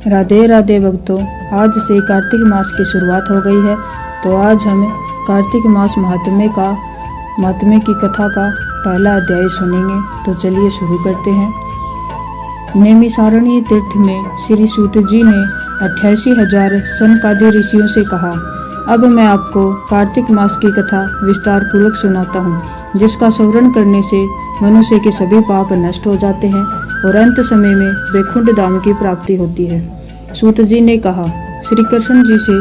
राधे राधे भक्तों, आज से कार्तिक मास की शुरुआत हो गई है। तो आज हम कार्तिक मास महात्म्य की कथा का पहला अध्याय सुनेंगे। तो चलिए शुरू करते हैं। नैमिषारण्य तीर्थ में श्री सूत जी ने 88,000 सनकादि ऋषियों से कहा, अब मैं आपको कार्तिक मास की कथा विस्तार पूर्वक सुनाता हूँ, जिसका श्रवण करने से मनुष्य के सभी पाप नष्ट हो जाते हैं और अंत समय में वैकुंठ धाम की प्राप्ति होती है। सूत जी ने कहा, श्री कृष्ण जी से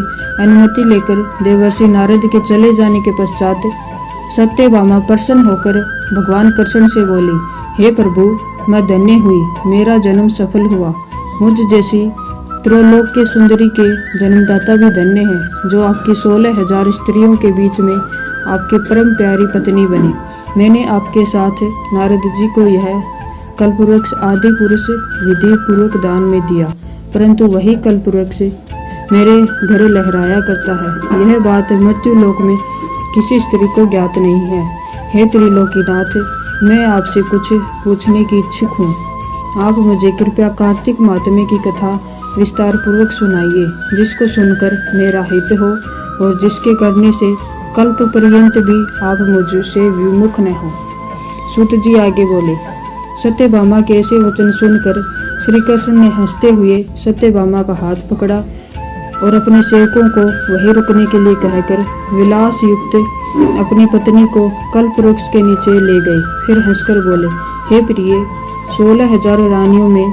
अनुमति लेकर देवर्षि नारद के चले जाने के पश्चात सत्यभामा प्रसन्न होकर भगवान कृष्ण से बोली, हे प्रभु, मैं धन्य हुई, मेरा जन्म सफल हुआ। मुझ जैसी त्रिलोक के सुंदरी के जन्मदाता भी धन्य है, जो आपकी 16,000 स्त्रियों के बीच में आपकी परम प्यारी पत्नी बनी। मैंने आपके साथ नारद जी को यह कल्पवृक्ष आदि पुरुष विधि पूर्वक दान में दिया, परंतु वही कल्पवृक्ष मेरे घर लहराया करता है। यह बात मृत्यु लोक में किसी स्त्री को ज्ञात नहीं है। हे त्रिलोकीनाथ, मैं आपसे कुछ पूछने की इच्छुक हूँ। आप मुझे कृपया कार्तिक महात्म्य की कथा विस्तार पूर्वक सुनाइए, जिसको सुनकर मेरा हित हो और जिसके करने से कल्प पर्यंत भी आप मुझसे विमुख न हो। सूत जी आगे बोले, सत्यभामा के ऐसे वचन सुनकर श्री कृष्ण ने हंसते हुए सत्यभामा का हाथ पकड़ा और अपने सेवकों को वहीं रुकने के लिए कहकर विलास युक्त अपनी पत्नी को कल्पवृक्ष के नीचे ले गए। फिर हंसकर बोले, हे प्रिय, 16,000 रानियों में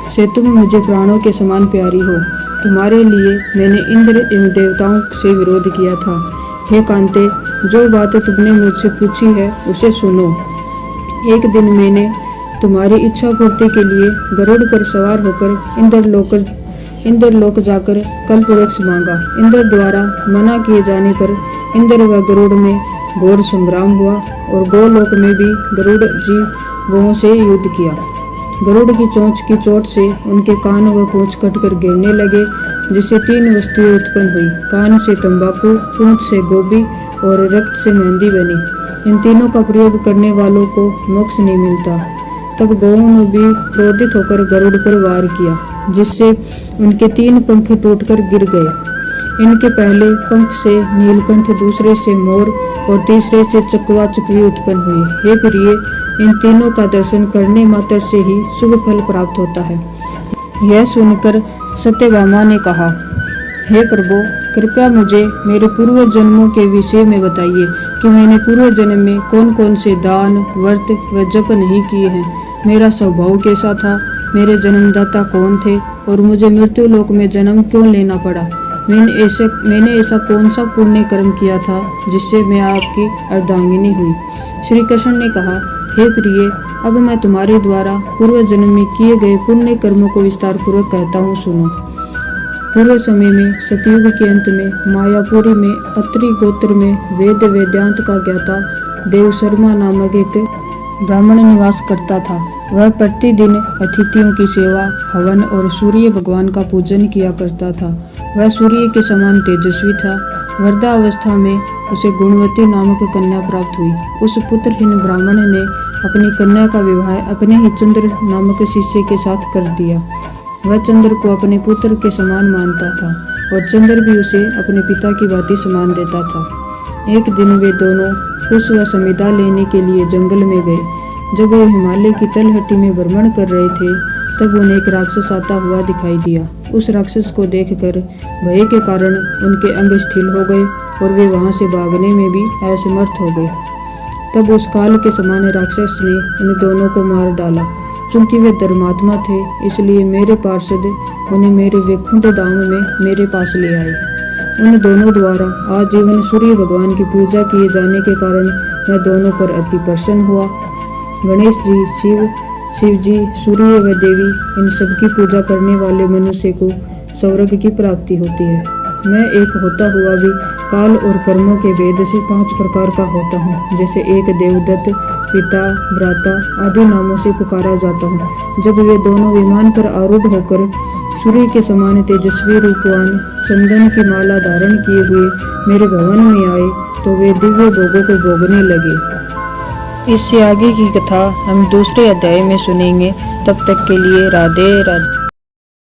से तुम मुझे प्राणों के समान प्यारी हो। तुम्हारे लिए मैंने इंद्र एवं देवताओं से विरोध किया था। हे कांते, जो बातें तुमने मुझसे पूछी है उसे सुनो। एक दिन मैंने तुम्हारी इच्छा पूर्ति के लिए गरुड़ पर सवार होकर इंद्रलोक जाकर कल्पवृक्ष मांगा। इंद्र द्वारा मना किए जाने पर इंद्र व गरुड़ में घोर संग्राम हुआ और गोलोक में भी गरुड़ जी गौओं से युद्ध किया। गरुड़ की चोंच की चोट से उनके कान व पूंछ कटकर गिरने लगे, जिससे 3 वस्तुएं उत्पन्न हुई। कान से तंबाकू, पूंछ से गोभी और रक्त से मेहंदी बनी। इन तीनों का प्रयोग करने वालों को मोक्ष नहीं मिलता। तब गौओं ने भी क्रोधित होकर गरुड़ पर वार किया, जिससे उनके 3 पंख टूटकर गिर गए। इनके पहले पंख से नीलकंठ, दूसरे से मोर और तीसरे से चकवा चकवी उत्पन्न हुई। हे प्रिय, इन तीनों का दर्शन करने मात्र से ही शुभ फल प्राप्त होता है। यह सुनकर सत्यभामा ने कहा, हे प्रभु, कृपया मुझे मेरे पूर्व जन्मों के विषय में बताइए कि मैंने पूर्व जन्म में कौन कौन से दान, व्रत व जप नहीं किए हैं। मेरा स्वभाव कैसा था, मेरे जन्मदाता कौन थे और मुझे मृत्यु लोक में जन्म क्यों लेना पड़ा। मैंने ऐसा कौन सा पुण्य कर्म किया था जिससे मैं आपकी अर्धांगिनी हुई। श्री कृष्ण ने कहा, हे प्रिय, अब मैं तुम्हारे द्वारा पूर्व जन्म में किए गए पुण्य कर्मों को विस्तार पूर्वक कहता हूँ, सुनो। पूर्व समय में सतयुग के अंत में मायापुरी में अत्रि गोत्र में वेद वेदांत का ज्ञाता देव शर्मा नामक एक ब्राह्मण निवास करता था। वह प्रतिदिन अतिथियों की सेवा, हवन और सूर्य भगवान का पूजन किया करता था। वह सूर्य के समान तेजस्वी था। वृद्धावस्था में उसे गुणवती नामक कन्या प्राप्त हुई। उस पुत्रहीन ब्राह्मण ने अपनी कन्या का विवाह अपने ही चंद्र नामक शिष्य के साथ कर दिया। वह चंद्र को अपने पुत्र के समान मानता था और चंद्र भी उसे अपने पिता की भांति समान देता था। एक दिन वे दोनों कुश व समिधा लेने के लिए जंगल में गए। जब वे हिमालय की तलहटी में भ्रमण कर रहे थे, तब उन्हें एक राक्षस आता हुआ दिखाई दिया। उस राक्षस को देखकर भय के कारण उनके अंग स्थिर हो गए और वे वहां से भागने में भी असमर्थ हो गए। तब उस काल के समान राक्षस ने इन दोनों को मार डाला। चूंकि वे धर्मात्मा थे, इसलिए मेरे पार्षद उन्हें मेरे वैकुंठ धाम में मेरे पास ले आए। उन दोनों द्वारा आजीवन सूर्य भगवान की पूजा किए जाने के कारण मैं दोनों पर अति प्रसन्न हुआ। गणेश जी, शिव जी, सूर्य व देवी, इन सबकी पूजा करने वाले मनुष्य को स्वर्ग की प्राप्ति होती है। मैं एक होता हुआ भी काल और कर्मों के भेद से 5 प्रकार का होता हूँ। जैसे एक देवदत्त, पिता, भ्राता आदि नामों से पुकारा जाता हूँ। जब वे दोनों विमान पर आरूढ़ होकर सूर्य के समान तेजस्वी रूपवान चंदन की माला धारण किए हुए मेरे भवन में आए, तो वे दिव्य भोगों को भोगने लगे। इससे आगे की कथा हम दूसरे अध्याय में सुनेंगे। तब तक के लिए राधे राधे।